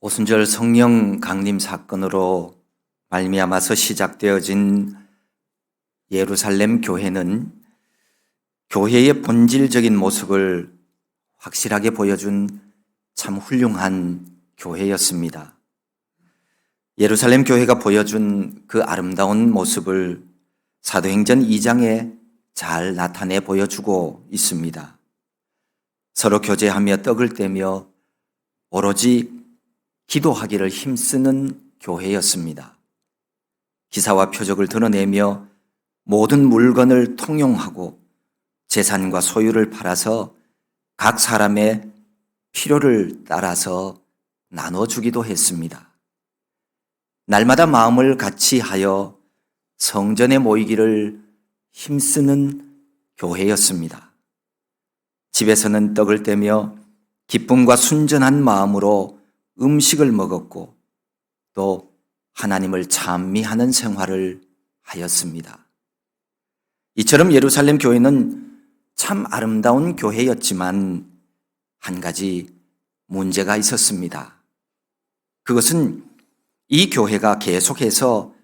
오순절 성령 강림 사건으로 말미암아서 시작되어진 예루살렘 교회는 교회의 본질적인 모습을 확실하게 보여준 참 훌륭한 교회였습니다. 예루살렘 교회가 보여준 그 아름다운 모습을 사도행전 2장에 잘 나타내 보여주고 있습니다. 서로 교제하며 떡을 떼며 오로지 기도하기를 힘쓰는 교회였습니다. 기사와 표적을 드러내며 모든 물건을 통용하고 재산과 소유를 팔아서 각 사람의 필요를 따라서 나눠주기도 했습니다. 날마다 마음을 같이 하여 성전에 모이기를 힘쓰는 교회였습니다. 집에서는 떡을 떼며 기쁨과 순전한 마음으로 음식을 먹었고 또 하나님을 찬미하는 생활을 하였습니다. 이처럼 예루살렘 교회는 참 아름다운 교회였지만 한 가지 문제가 있었습니다. 그것은 이 교회가 계속해서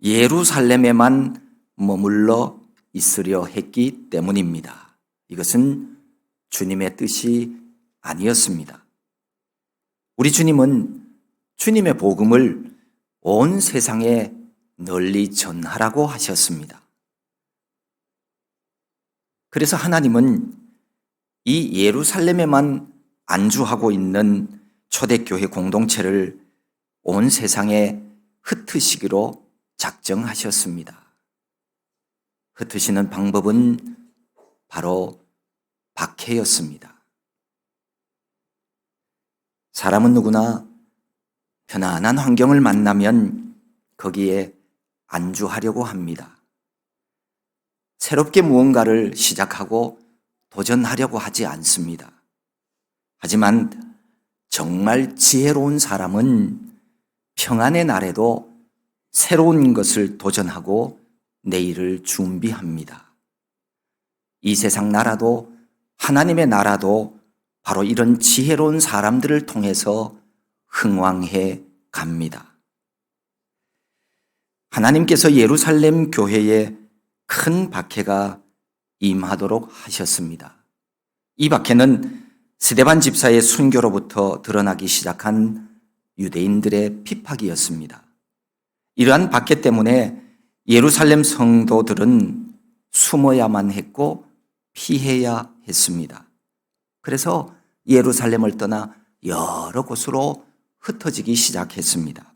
예루살렘에만 머물러 있으려 했기 때문입니다. 이것은 주님의 뜻이 아니었습니다. 우리 주님은 주님의 복음을 온 세상에 널리 전하라고 하셨습니다. 그래서 하나님은 이 예루살렘에만 안주하고 있는 초대교회 공동체를 온 세상에 흩으시기로 작정하셨습니다. 흩으시는 방법은 바로 박해였습니다. 사람은 누구나 편안한 환경을 만나면 거기에 안주하려고 합니다. 새롭게 무언가를 시작하고 도전하려고 하지 않습니다. 하지만 정말 지혜로운 사람은 평안의 날에도 새로운 것을 도전하고 내일을 준비합니다. 이 세상 나라도 하나님의 나라도 바로 이런 지혜로운 사람들을 통해서 흥왕해 갑니다. 하나님께서 예루살렘 교회에 큰 박해가 임하도록 하셨습니다. 이 박해는 스데반 집사의 순교로부터 드러나기 시작한 유대인들의 핍박이었습니다. 이러한 박해 때문에 예루살렘 성도들은 숨어야만 했고 피해야 했습니다. 그래서 예루살렘을 떠나 여러 곳으로 흩어지기 시작했습니다.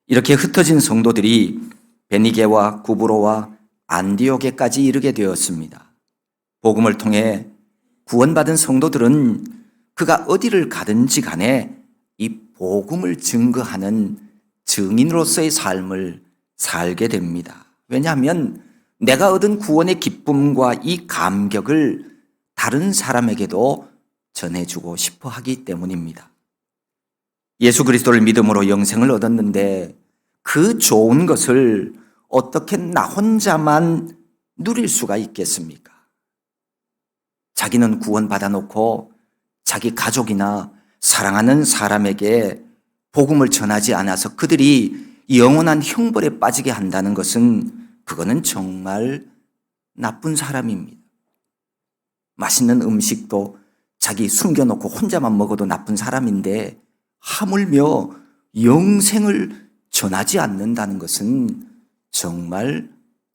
이렇게 흩어진 성도들이 베니게와 구브로와 안디옥에까지 이르게 되었습니다. 복음을 통해 구원받은 성도들은 그가 어디를 가든지 간에 이 복음을 증거하는 증인으로서의 삶을 살게 됩니다. 왜냐하면 내가 얻은 구원의 기쁨과 이 감격을 다른 사람에게도 전해주고 싶어 하기 때문입니다. 예수 그리스도를 믿음으로 영생을 얻었는데 그 좋은 것을 어떻게 나 혼자만 누릴 수가 있겠습니까? 자기는 구원받아 놓고 자기 가족이나 사랑하는 사람에게 복음을 전하지 않아서 그들이 영원한 형벌에 빠지게 한다는 것은 그거는 정말 나쁜 사람입니다. 맛있는 음식도 자기 숨겨놓고 혼자만 먹어도 나쁜 사람인데 하물며 영생을 전하지 않는다는 것은 정말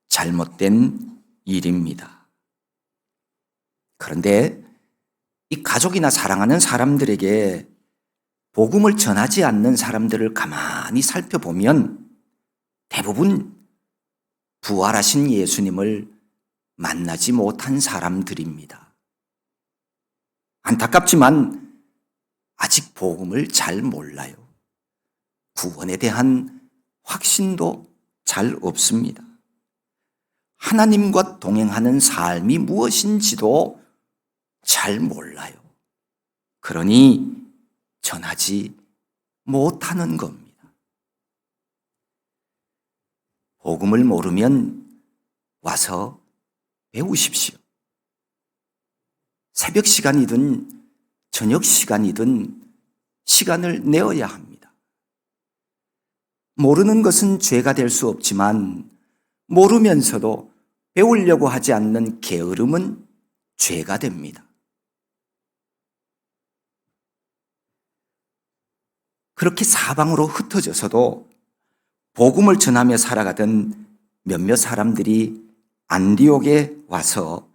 잘못된 일입니다. 그런데 이 가족이나 사랑하는 사람들에게 복음을 전하지 않는 사람들을 가만히 살펴보면 대부분 부활하신 예수님을 만나지 못한 사람들입니다. 안타깝지만 아직 복음을 잘 몰라요. 구원에 대한 확신도 잘 없습니다. 하나님과 동행하는 삶이 무엇인지도 잘 몰라요. 그러니 전하지 못하는 겁니다. 복음을 모르면 와서 배우십시오. 새벽 시간이든 저녁 시간이든 시간을 내어야 합니다. 모르는 것은 죄가 될 수 없지만 모르면서도 배우려고 하지 않는 게으름은 죄가 됩니다. 그렇게 사방으로 흩어져서도 복음을 전하며 살아가던 몇몇 사람들이 안디옥에 와서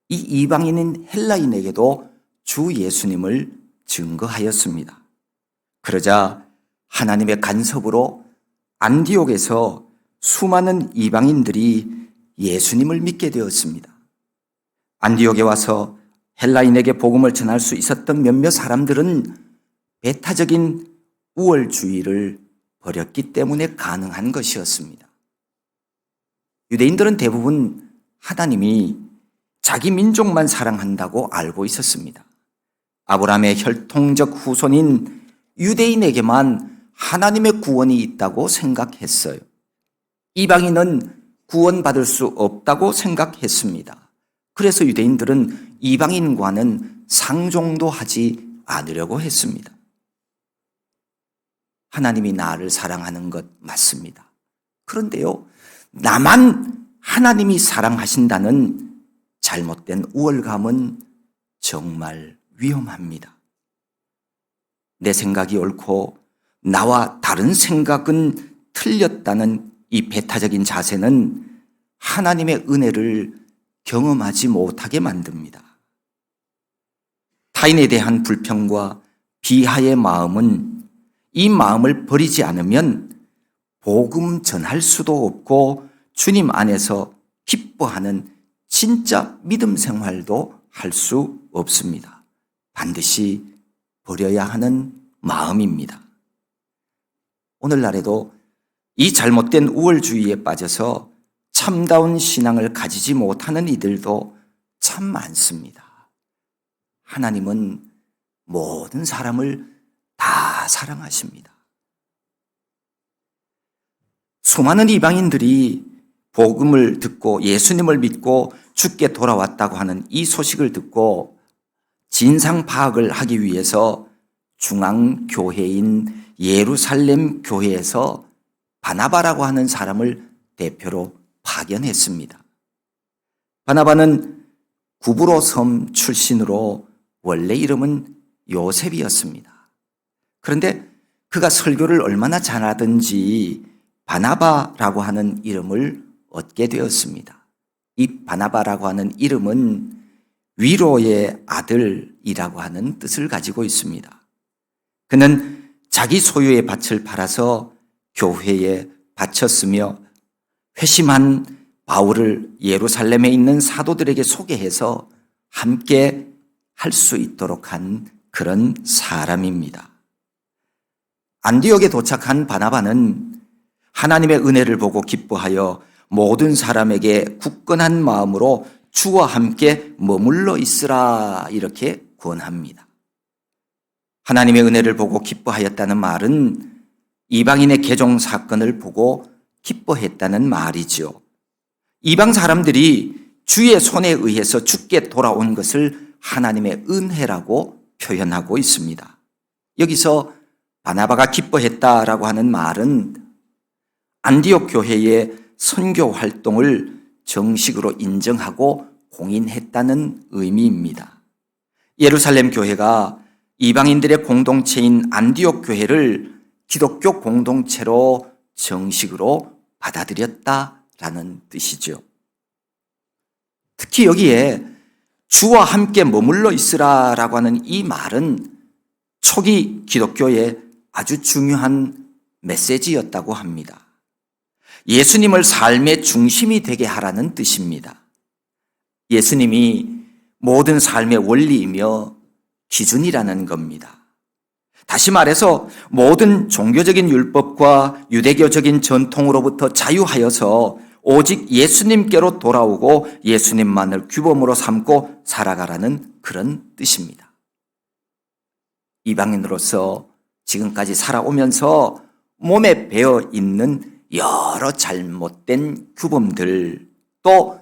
이 이방인인 헬라인에게도 주 예수님을 증거하였습니다. 그러자 하나님의 간섭으로 안디옥에서 수많은 이방인들이 예수님을 믿게 되었습니다. 안디옥에 와서 헬라인에게 복음을 전할 수 있었던 몇몇 사람들은 배타적인 우월주의를 버렸기 때문에 가능한 것이었습니다. 유대인들은 대부분 하나님이 자기 민족만 사랑한다고 알고 있었습니다. 아브라함의 혈통적 후손인 유대인에게만 하나님의 구원이 있다고 생각했어요. 이방인은 구원받을 수 없다고 생각했습니다. 그래서 유대인들은 이방인과는 상종도 하지 않으려고 했습니다. 하나님이 나를 사랑하는 것 맞습니다. 그런데요, 나만 하나님이 사랑하신다는 잘못된 우월감은 정말 위험합니다. 내 생각이 옳고 나와 다른 생각은 틀렸다는 이 배타적인 자세는 하나님의 은혜를 경험하지 못하게 만듭니다. 타인에 대한 불평과 비하의 마음은 이 마음을 버리지 않으면 복음 전할 수도 없고 주님 안에서 기뻐하는 진짜 믿음 생활도 할 수 없습니다. 반드시 버려야 하는 마음입니다. 오늘날에도 이 잘못된 우월주의에 빠져서 참다운 신앙을 가지지 못하는 이들도 참 많습니다. 하나님은 모든 사람을 다 사랑하십니다. 수많은 이방인들이 복음을 듣고 예수님을 믿고 주께 돌아왔다고 하는 이 소식을 듣고 진상 파악을 하기 위해서 중앙교회인 예루살렘 교회에서 바나바라고 하는 사람을 대표로 파견했습니다. 바나바는 구브로 섬 출신으로 원래 이름은 요셉이었습니다. 그런데 그가 설교를 얼마나 잘하든지 바나바라고 하는 이름을 얻게 되었습니다. 이 바나바라고 하는 이름은 위로의 아들이라고 하는 뜻을 가지고 있습니다. 그는 자기 소유의 밭을 팔아서 교회에 바쳤으며 회심한 바울을 예루살렘에 있는 사도들에게 소개해서 함께 할 수 있도록 한 그런 사람입니다. 안디옥에 도착한 바나바는 하나님의 은혜를 보고 기뻐하여 모든 사람에게 굳건한 마음으로 주와 함께 머물러 있으라 이렇게 권합니다. 하나님의 은혜를 보고 기뻐하였다는 말은 이방인의 개종 사건을 보고 기뻐했다는 말이죠. 이방 사람들이 주의 손에 의해서 주께 돌아온 것을 하나님의 은혜라고 표현하고 있습니다. 여기서 바나바가 기뻐했다라고 하는 말은 안디옥 교회의 선교 활동을 정식으로 인정하고 공인했다는 의미입니다. 예루살렘 교회가 이방인들의 공동체인 안디옥 교회를 기독교 공동체로 정식으로 받아들였다라는 뜻이죠. 특히 여기에 주와 함께 머물러 있으라라고 하는 이 말은 초기 기독교의 아주 중요한 메시지였다고 합니다. 예수님을 삶의 중심이 되게 하라는 뜻입니다. 예수님이 모든 삶의 원리이며 기준이라는 겁니다. 다시 말해서 모든 종교적인 율법과 유대교적인 전통으로부터 자유하여서 오직 예수님께로 돌아오고 예수님만을 규범으로 삼고 살아가라는 그런 뜻입니다. 이방인으로서 지금까지 살아오면서 몸에 배어 있는 여러 잘못된 규범들, 또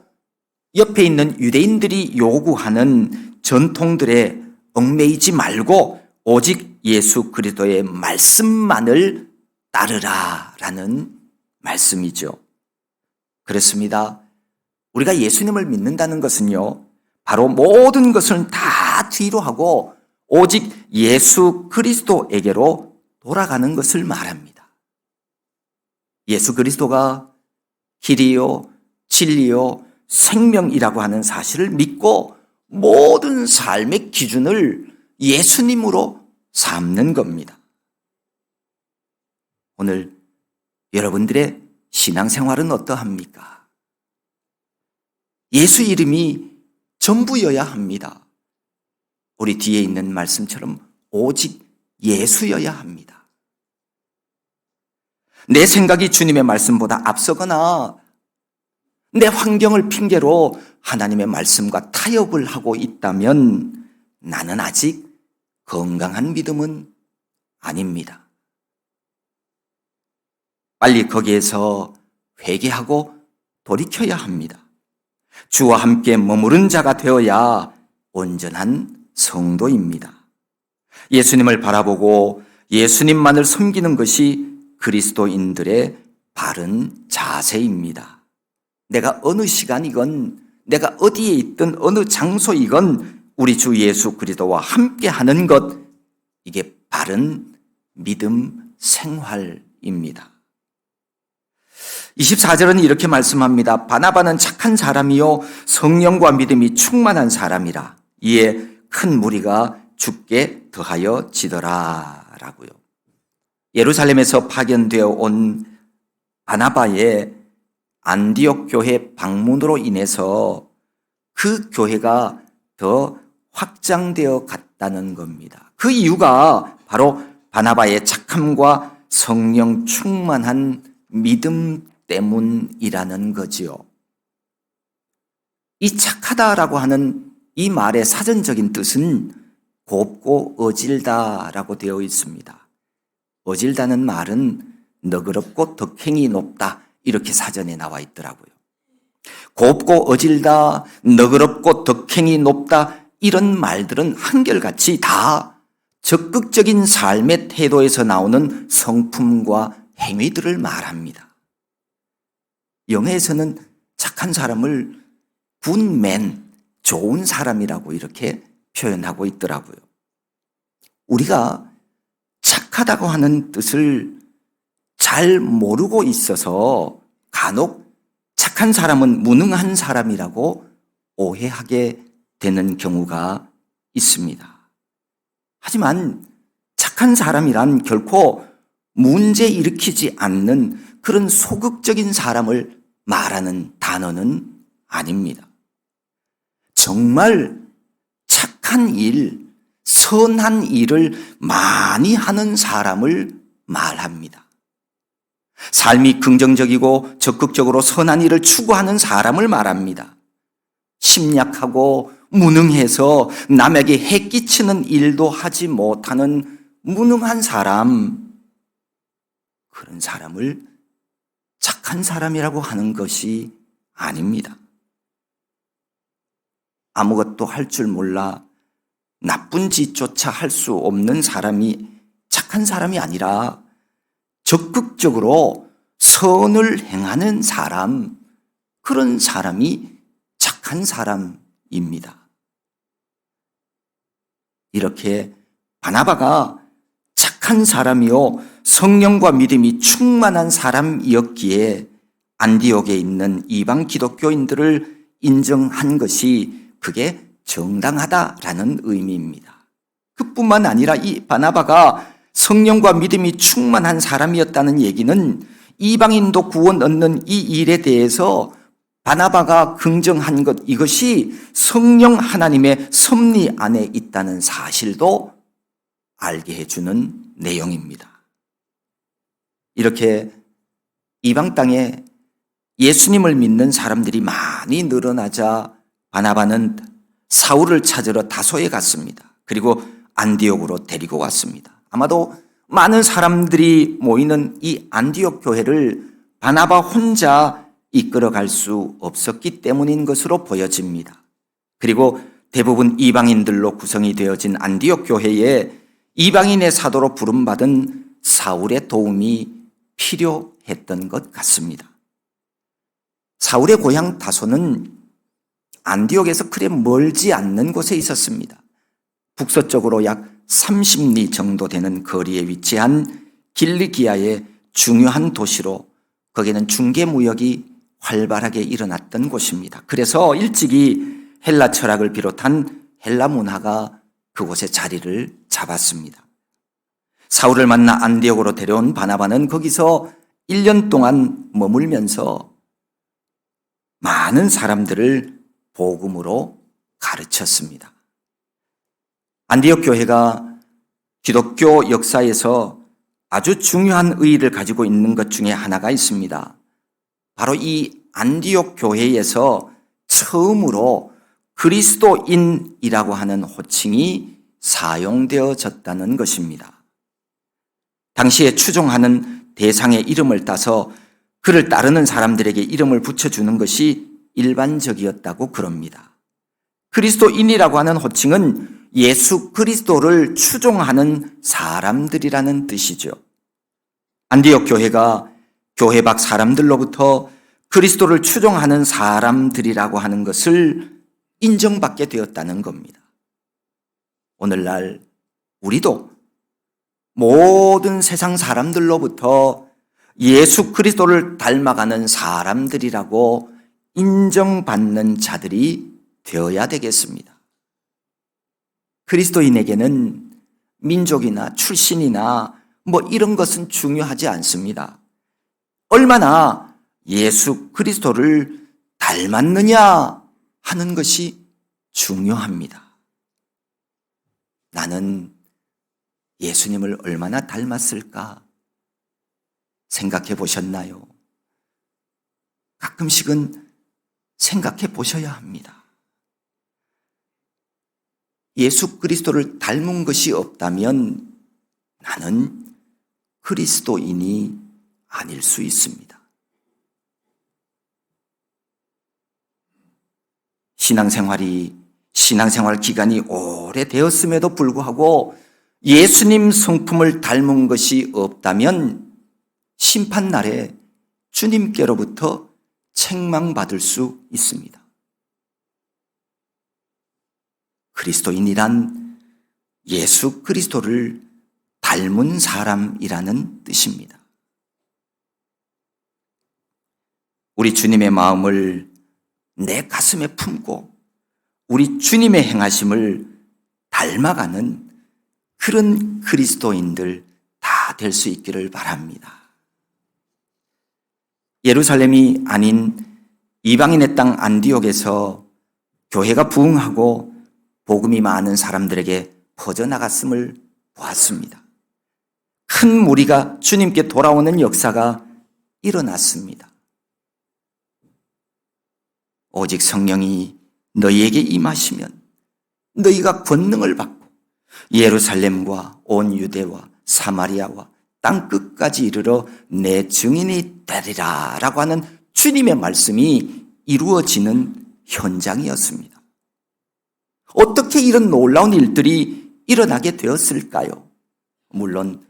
옆에 있는 유대인들이 요구하는 전통들에 얽매이지 말고 오직 예수 그리스도의 말씀만을 따르라라는 말씀이죠. 그렇습니다. 우리가 예수님을 믿는다는 것은요, 바로 모든 것을 다 뒤로 하고 오직 예수 그리스도에게로 돌아가는 것을 말합니다. 예수 그리스도가 길이요, 진리요, 생명이라고 하는 사실을 믿고 모든 삶의 기준을 예수님으로 삼는 겁니다. 오늘 여러분들의 신앙생활은 어떠합니까? 예수 이름이 전부여야 합니다. 우리 뒤에 있는 말씀처럼 오직 예수여야 합니다. 내 생각이 주님의 말씀보다 앞서거나 내 환경을 핑계로 하나님의 말씀과 타협을 하고 있다면 나는 아직 건강한 믿음은 아닙니다. 빨리 거기에서 회개하고 돌이켜야 합니다. 주와 함께 머무른 자가 되어야 온전한 성도입니다. 예수님을 바라보고 예수님만을 섬기는 것이 그리스도인들의 바른 자세입니다. 내가 어느 시간이건 내가 어디에 있든 어느 장소이건 우리 주 예수 그리스도와 함께 하는 것, 이게 바른 믿음 생활입니다. 24절은 이렇게 말씀합니다. 바나바는 착한 사람이요 성령과 믿음이 충만한 사람이라. 이에 큰 무리가 죽게 더하여 지더라 라고요. 예루살렘에서 파견되어 온 바나바의 안디옥 교회 방문으로 인해서 그 교회가 더 확장되어 갔다는 겁니다. 그 이유가 바로 바나바의 착함과 성령 충만한 믿음 때문이라는 거지요. 이 착하다라고 하는 이 말의 사전적인 뜻은 곱고 어질다라고 되어 있습니다. 어질다는 말은 너그럽고 덕행이 높다, 이렇게 사전에 나와 있더라고요. 곱고 어질다, 너그럽고 덕행이 높다, 이런 말들은 한결같이 다 적극적인 삶의 태도에서 나오는 성품과 행위들을 말합니다. 영어에서는 착한 사람을 굿맨, 좋은 사람이라고 이렇게 표현하고 있더라고요. 우리가 착하다고 하는 뜻을 잘 모르고 있어서 간혹 착한 사람은 무능한 사람이라고 오해하게 되는 경우가 있습니다. 하지만 착한 사람이란 결코 문제 일으키지 않는 그런 소극적인 사람을 말하는 단어는 아닙니다. 정말 착한 일, 선한 일을 많이 하는 사람을 말합니다. 삶이 긍정적이고 적극적으로 선한 일을 추구하는 사람을 말합니다. 심약하고 무능해서 남에게 해 끼치는 일도 하지 못하는 무능한 사람, 그런 사람을 착한 사람이라고 하는 것이 아닙니다. 아무것도 할 줄 몰라 나쁜 짓조차 할 수 없는 사람이 착한 사람이 아니라 적극적으로 선을 행하는 사람, 그런 사람이 착한 사람입니다. 이렇게 바나바가 착한 사람이요 성령과 믿음이 충만한 사람이었기에 안디옥에 있는 이방 기독교인들을 인정한 것이 그게 정당하다라는 의미입니다. 그뿐만 아니라 이 바나바가 성령과 믿음이 충만한 사람이었다는 얘기는 이방인도 구원 얻는 이 일에 대해서 바나바가 긍정한 것, 이것이 성령 하나님의 섭리 안에 있다는 사실도 알게 해주는 내용입니다. 이렇게 이방 땅에 예수님을 믿는 사람들이 많이 늘어나자 바나바는 사울을 찾으러 다소에 갔습니다. 그리고 안디옥으로 데리고 왔습니다. 아마도 많은 사람들이 모이는 이 안디옥 교회를 바나바 혼자 이끌어갈 수 없었기 때문인 것으로 보여집니다. 그리고 대부분 이방인들로 구성이 되어진 안디옥 교회에 이방인의 사도로 부름받은 사울의 도움이 필요했던 것 같습니다. 사울의 고향 다소는 안디옥에서 그리 멀지 않는 곳에 있었습니다. 북서쪽으로 약 30리 정도 되는 거리에 위치한 길리기아의 중요한 도시로 거기는 중개무역이 활발하게 일어났던 곳입니다. 그래서 일찍이 헬라 철학을 비롯한 헬라 문화가 그곳에 자리를 잡았습니다. 사울을 만나 안디옥으로 데려온 바나바는 거기서 1년 동안 머물면서 많은 사람들을 복음으로 가르쳤습니다. 안디옥 교회가 기독교 역사에서 아주 중요한 의의를 가지고 있는 것 중에 하나가 있습니다. 바로 이 안디옥 교회에서 처음으로 그리스도인이라고 하는 호칭이 사용되어졌다는 것입니다. 당시에 추종하는 대상의 이름을 따서 그를 따르는 사람들에게 이름을 붙여주는 것이 일반적이었다고 그럽니다. 그리스도인이라고 하는 호칭은 예수 그리스도를 추종하는 사람들이라는 뜻이죠. 안디옥 교회가 교회 밖 사람들로부터 그리스도를 추종하는 사람들이라고 하는 것을 인정받게 되었다는 겁니다. 오늘날 우리도 모든 세상 사람들로부터 예수 그리스도를 닮아가는 사람들이라고 인정받는 자들이 되어야 되겠습니다. 그리스도인에게는 민족이나 출신이나 이런 것은 중요하지 않습니다. 얼마나 예수 그리스도를 닮았느냐 하는 것이 중요합니다. 나는 예수님을 얼마나 닮았을까 생각해 보셨나요? 가끔씩은 생각해 보셔야 합니다. 예수 그리스도를 닮은 것이 없다면 나는 그리스도인이 아닐 수 있습니다. 신앙생활 기간이 오래되었음에도 불구하고 예수님 성품을 닮은 것이 없다면 심판날에 주님께로부터 책망받을 수 있습니다. 그리스도인이란 예수 그리스도를 닮은 사람이라는 뜻입니다. 우리 주님의 마음을 내 가슴에 품고 우리 주님의 행하심을 닮아가는 그런 그리스도인들 다 될 수 있기를 바랍니다. 예루살렘이 아닌 이방인의 땅 안디옥에서 교회가 부흥하고 복음이 많은 사람들에게 퍼져나갔음을 보았습니다. 큰 무리가 주님께 돌아오는 역사가 일어났습니다. 오직 성령이 너희에게 임하시면 너희가 권능을 받고 예루살렘과 온 유대와 사마리아와 땅 끝까지 이르러 내 증인이 되리라 라고 하는 주님의 말씀이 이루어지는 현장이었습니다. 어떻게 이런 놀라운 일들이 일어나게 되었을까요? 물론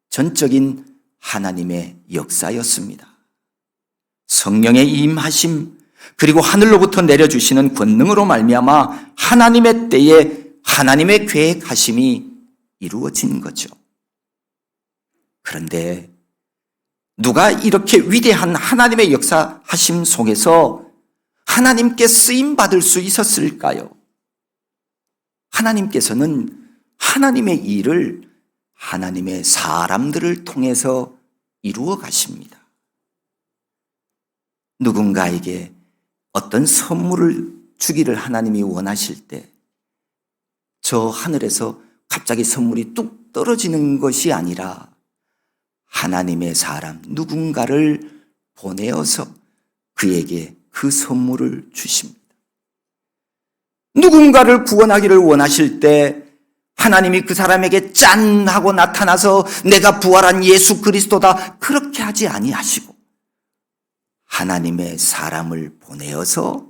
전적인 하나님의 역사였습니다. 성령의 임하심 그리고 하늘로부터 내려주시는 권능으로 말미암아 하나님의 때에 하나님의 계획하심이 이루어진 거죠. 그런데 누가 이렇게 위대한 하나님의 역사하심 속에서 하나님께 쓰임받을 수 있었을까요? 하나님께서는 하나님의 일을 하나님의 사람들을 통해서 이루어 가십니다. 누군가에게 어떤 선물을 주기를 하나님이 원하실 때 저 하늘에서 갑자기 선물이 뚝 떨어지는 것이 아니라 하나님의 사람 누군가를 보내어서 그에게 그 선물을 주십니다. 누군가를 구원하기를 원하실 때 하나님이 그 사람에게 짠 하고 나타나서 내가 부활한 예수 그리스도다 그렇게 하지 아니하시고 하나님의 사람을 보내어서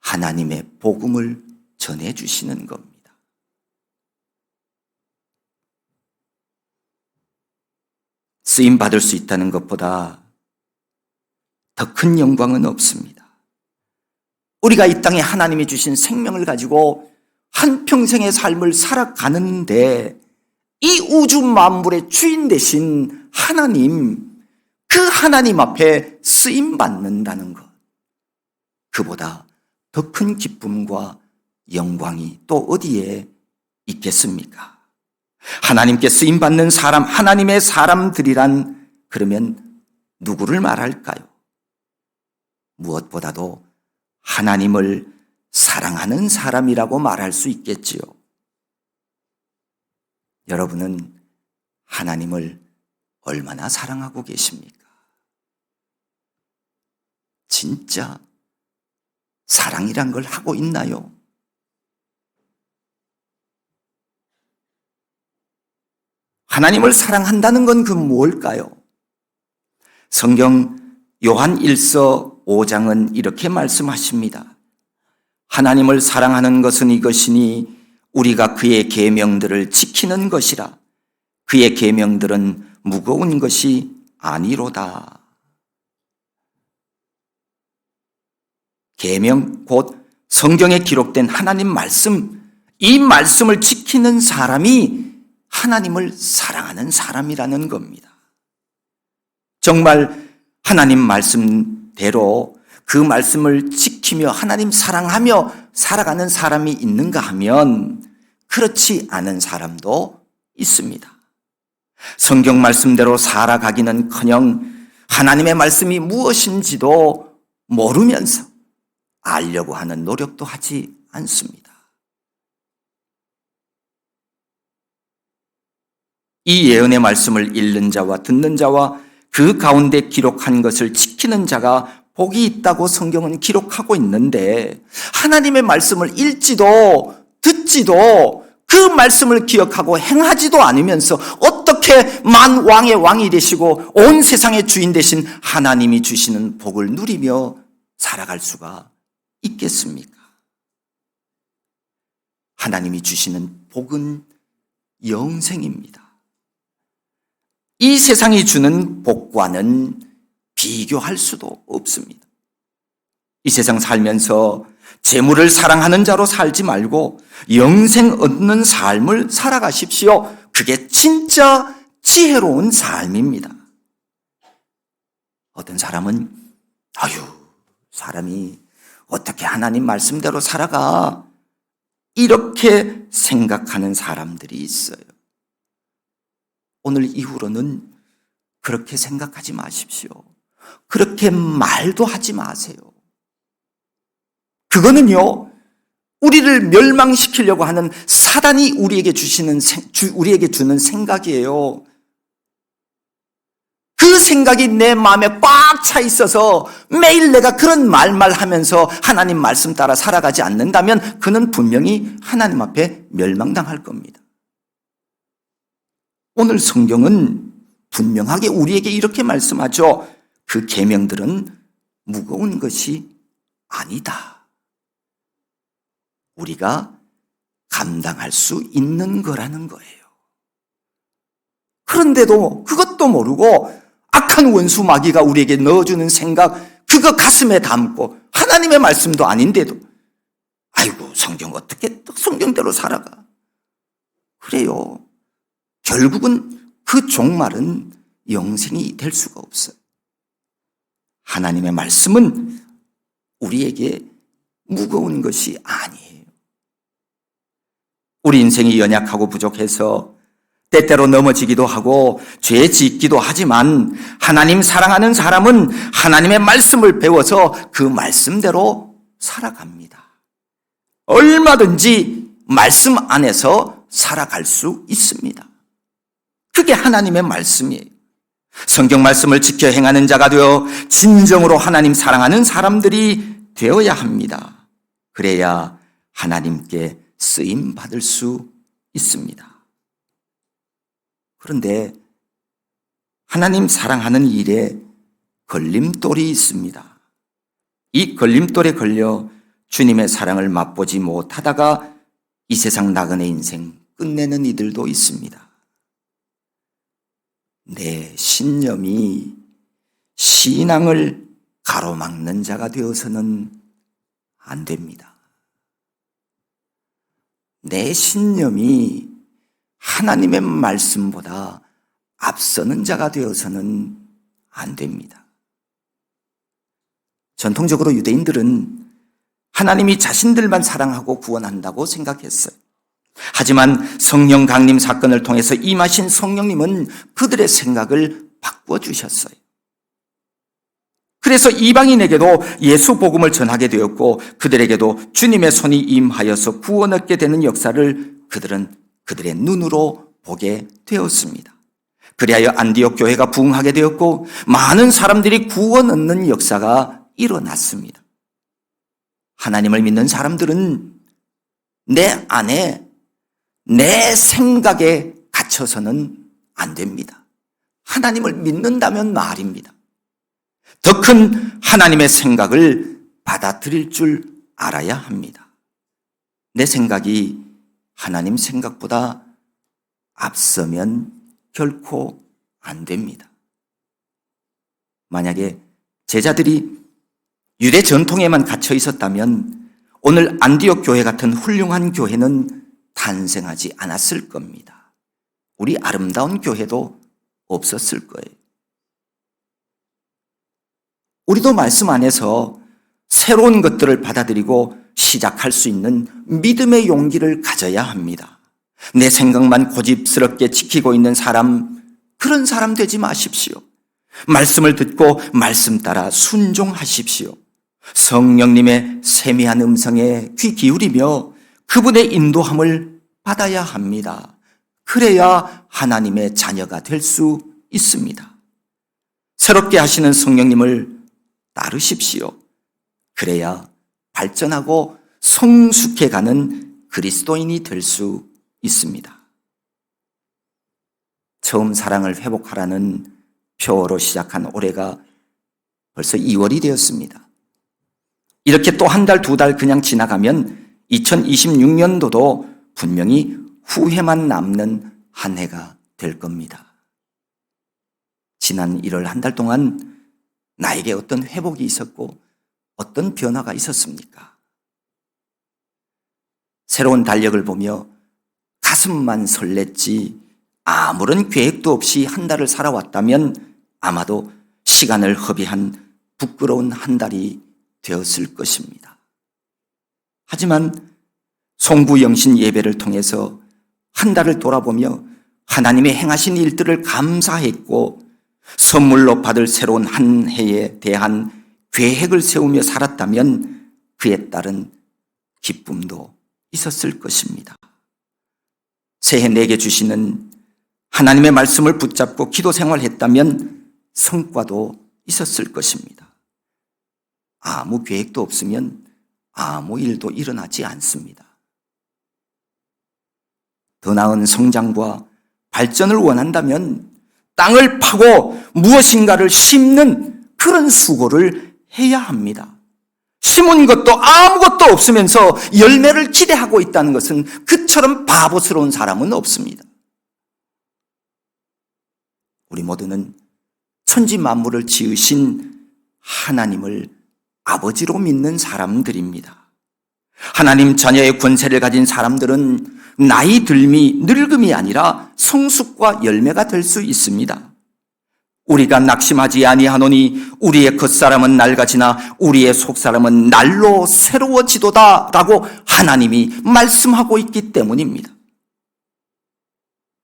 하나님의 복음을 전해주시는 겁니다. 쓰임 받을 수 있다는 것보다 더 큰 영광은 없습니다. 우리가 이 땅에 하나님이 주신 생명을 가지고 한평생의 삶을 살아가는데 이 우주 만물의 주인 되신 하나님, 그 하나님 앞에 쓰임 받는다는 것, 그보다 더 큰 기쁨과 영광이 또 어디에 있겠습니까? 하나님께 쓰임 받는 사람, 하나님의 사람들이란 그러면 누구를 말할까요? 무엇보다도 하나님을 사랑하는 사람이라고 말할 수 있겠지요. 여러분은 하나님을 얼마나 사랑하고 계십니까? 진짜 사랑이란 걸 하고 있나요? 하나님을 사랑한다는 건 그 뭘까요? 성경 요한 1서 5장은 이렇게 말씀하십니다. 하나님을 사랑하는 것은 이것이니 우리가 그의 계명들을 지키는 것이라. 그의 계명들은 무거운 것이 아니로다. 계명 곧 성경에 기록된 하나님 말씀, 이 말씀을 지키는 사람이 하나님을 사랑하는 사람이라는 겁니다. 정말 하나님 말씀대로 그 말씀을 지키며 하나님 사랑하며 살아가는 사람이 있는가 하면 그렇지 않은 사람도 있습니다. 성경 말씀대로 살아가기는커녕 하나님의 말씀이 무엇인지도 모르면서 알려고 하는 노력도 하지 않습니다. 이 예언의 말씀을 읽는 자와 듣는 자와 그 가운데 기록한 것을 지키는 자가 복이 있다고 성경은 기록하고 있는데 하나님의 말씀을 읽지도 듣지도 그 말씀을 기억하고 행하지도 않으면서 어떻게 만왕의 왕이 되시고 온 세상의 주인 되신 하나님이 주시는 복을 누리며 살아갈 수가 있겠습니까? 하나님이 주시는 복은 영생입니다. 이 세상이 주는 복과는 비교할 수도 없습니다. 이 세상 살면서 재물을 사랑하는 자로 살지 말고 영생 얻는 삶을 살아가십시오. 그게 진짜 지혜로운 삶입니다. 어떤 사람은 사람이 어떻게 하나님 말씀대로 살아가? 이렇게 생각하는 사람들이 있어요. 오늘 이후로는 그렇게 생각하지 마십시오. 그렇게 말도 하지 마세요. 그거는요, 우리를 멸망시키려고 하는 사단이 우리에게 주는 생각이에요. 그 생각이 내 마음에 꽉 차 있어서 매일 내가 그런 말만 하면서 하나님 말씀 따라 살아가지 않는다면 그는 분명히 하나님 앞에 멸망당할 겁니다. 오늘 성경은 분명하게 우리에게 이렇게 말씀하죠. 그 계명들은 무거운 것이 아니다. 우리가 감당할 수 있는 거라는 거예요. 그런데도 그것도 모르고 악한 원수 마귀가 우리에게 넣어주는 생각, 그거 가슴에 담고 하나님의 말씀도 아닌데도 성경 어떻게 성경대로 살아가? 그래요. 결국은 그 종말은 영생이 될 수가 없어요. 하나님의 말씀은 우리에게 무거운 것이 아니에요. 우리 인생이 연약하고 부족해서 때때로 넘어지기도 하고 죄 짓기도 하지만 하나님 사랑하는 사람은 하나님의 말씀을 배워서 그 말씀대로 살아갑니다. 얼마든지 말씀 안에서 살아갈 수 있습니다. 그게 하나님의 말씀이에요. 성경 말씀을 지켜 행하는 자가 되어 진정으로 하나님 사랑하는 사람들이 되어야 합니다. 그래야 하나님께 쓰임 받을 수 있습니다. 그런데 하나님 사랑하는 일에 걸림돌이 있습니다. 이 걸림돌에 걸려 주님의 사랑을 맛보지 못하다가 이 세상 나그네 인생 끝내는 이들도 있습니다. 내 신념이 신앙을 가로막는 자가 되어서는 안 됩니다. 내 신념이 하나님의 말씀보다 앞서는 자가 되어서는 안 됩니다. 전통적으로 유대인들은 하나님이 자신들만 사랑하고 구원한다고 생각했어요. 하지만 성령 강림 사건을 통해서 임하신 성령님은 그들의 생각을 바꾸어 주셨어요. 그래서 이방인에게도 예수 복음을 전하게 되었고 그들에게도 주님의 손이 임하여서 구원 얻게 되는 역사를 그들은 그들의 눈으로 보게 되었습니다. 그리하여 안디옥 교회가 부흥하게 되었고 많은 사람들이 구원 얻는 역사가 일어났습니다. 하나님을 믿는 사람들은 내 안에 내 생각에 갇혀서는 안 됩니다. 하나님을 믿는다면 말입니다. 더 큰 하나님의 생각을 받아들일 줄 알아야 합니다. 내 생각이 하나님 생각보다 앞서면 결코 안 됩니다. 만약에 제자들이 유대 전통에만 갇혀 있었다면 오늘 안디옥 교회 같은 훌륭한 교회는 탄생하지 않았을 겁니다. 우리 아름다운 교회도 없었을 거예요. 우리도 말씀 안에서 새로운 것들을 받아들이고 시작할 수 있는 믿음의 용기를 가져야 합니다. 내 생각만 고집스럽게 지키고 있는 사람, 그런 사람 되지 마십시오. 말씀을 듣고 말씀 따라 순종하십시오. 성령님의 세미한 음성에 귀 기울이며 그분의 인도함을 받아야 합니다. 그래야 하나님의 자녀가 될 수 있습니다. 새롭게 하시는 성령님을 따르십시오. 그래야 발전하고 성숙해가는 그리스도인이 될 수 있습니다. 처음 사랑을 회복하라는 표어로 시작한 올해가 벌써 2월이 되었습니다. 이렇게 또 한 달, 두 달 그냥 지나가면 2026년도도 분명히 후회만 남는 한 해가 될 겁니다. 지난 1월 한 달 동안 나에게 어떤 회복이 있었고 어떤 변화가 있었습니까? 새로운 달력을 보며 가슴만 설렜지 아무런 계획도 없이 한 달을 살아왔다면 아마도 시간을 허비한 부끄러운 한 달이 되었을 것입니다. 하지만 송구영신 예배를 통해서 한 달을 돌아보며 하나님의 행하신 일들을 감사했고 선물로 받을 새로운 한 해에 대한 계획을 세우며 살았다면 그에 따른 기쁨도 있었을 것입니다. 새해 내게 주시는 하나님의 말씀을 붙잡고 기도 생활했다면 성과도 있었을 것입니다. 아무 계획도 없으면 아무 일도 일어나지 않습니다. 더 나은 성장과 발전을 원한다면 땅을 파고 무엇인가를 심는 그런 수고를 해야 합니다. 심은 것도 아무것도 없으면서 열매를 기대하고 있다는 것은 그처럼 바보스러운 사람은 없습니다. 우리 모두는 천지 만물을 지으신 하나님을 아버지로 믿는 사람들입니다. 하나님 자녀의 권세를 가진 사람들은 나이 들미, 늙음이 아니라 성숙과 열매가 될 수 있습니다. 우리가 낙심하지 아니하노니 우리의 겉사람은 낡아지나 우리의 속사람은 날로 새로워지도다 라고 하나님이 말씀하고 있기 때문입니다.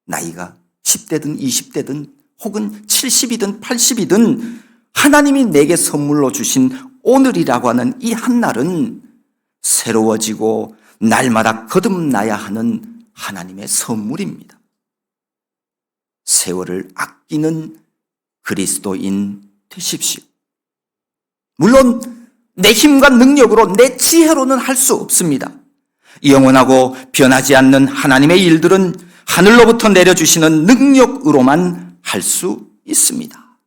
나이가 10대든 20대든 혹은 70이든 80이든 하나님이 내게 선물로 주신 오늘이라고 하는 이 한날은 새로워지고 날마다 거듭나야 하는 하나님의 선물입니다. 세월을 아끼는 그리스도인 되십시오. 물론 내 힘과 능력으로 내 지혜로는 할 수 없습니다. 영원하고 변하지 않는 하나님의 일들은 하늘로부터 내려주시는 능력으로만 할 수 있습니다.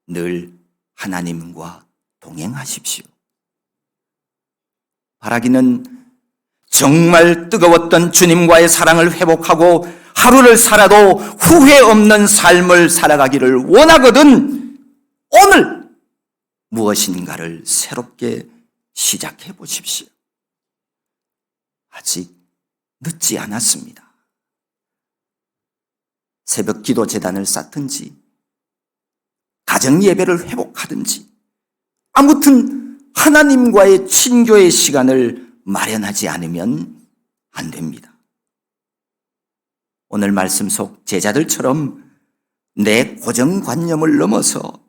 늘 하나님과 동행하십시오. 바라기는 정말 뜨거웠던 주님과의 사랑을 회복하고 하루를 살아도 후회 없는 삶을 살아가기를 원하거든 오늘 무엇인가를 새롭게 시작해 보십시오. 아직 늦지 않았습니다. 새벽 기도 제단을 쌓든지 가정 예배를 회복하든지 아무튼 하나님과의 친교의 시간을 마련하지 않으면 안 됩니다. 오늘 말씀 속 제자들처럼 내 고정관념을 넘어서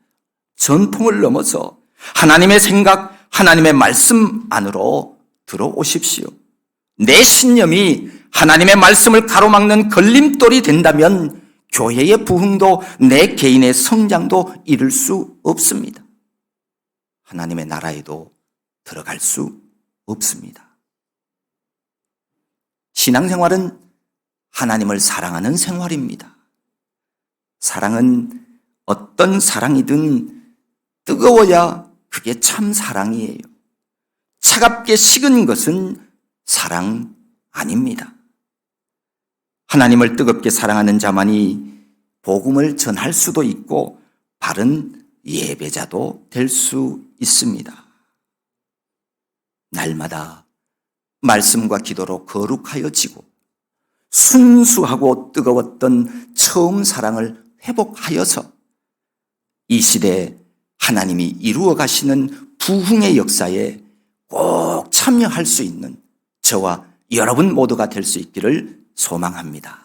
전통을 넘어서 하나님의 생각, 하나님의 말씀 안으로 들어오십시오. 내 신념이 하나님의 말씀을 가로막는 걸림돌이 된다면 교회의 부흥도 내 개인의 성장도 이룰 수 없습니다. 하나님의 나라에도 들어갈 수 없습니다. 신앙생활은 하나님을 사랑하는 생활입니다. 사랑은 어떤 사랑이든 뜨거워야 그게 참 사랑이에요. 차갑게 식은 것은 사랑 아닙니다. 하나님을 뜨겁게 사랑하는 자만이 복음을 전할 수도 있고 바른 예배자도 될 수 있습니다. 날마다 말씀과 기도로 거룩하여지고 순수하고 뜨거웠던 처음 사랑을 회복하여서 이 시대에 하나님이 이루어 가시는 부흥의 역사에 꼭 참여할 수 있는 저와 여러분 모두가 될 수 있기를 소망합니다.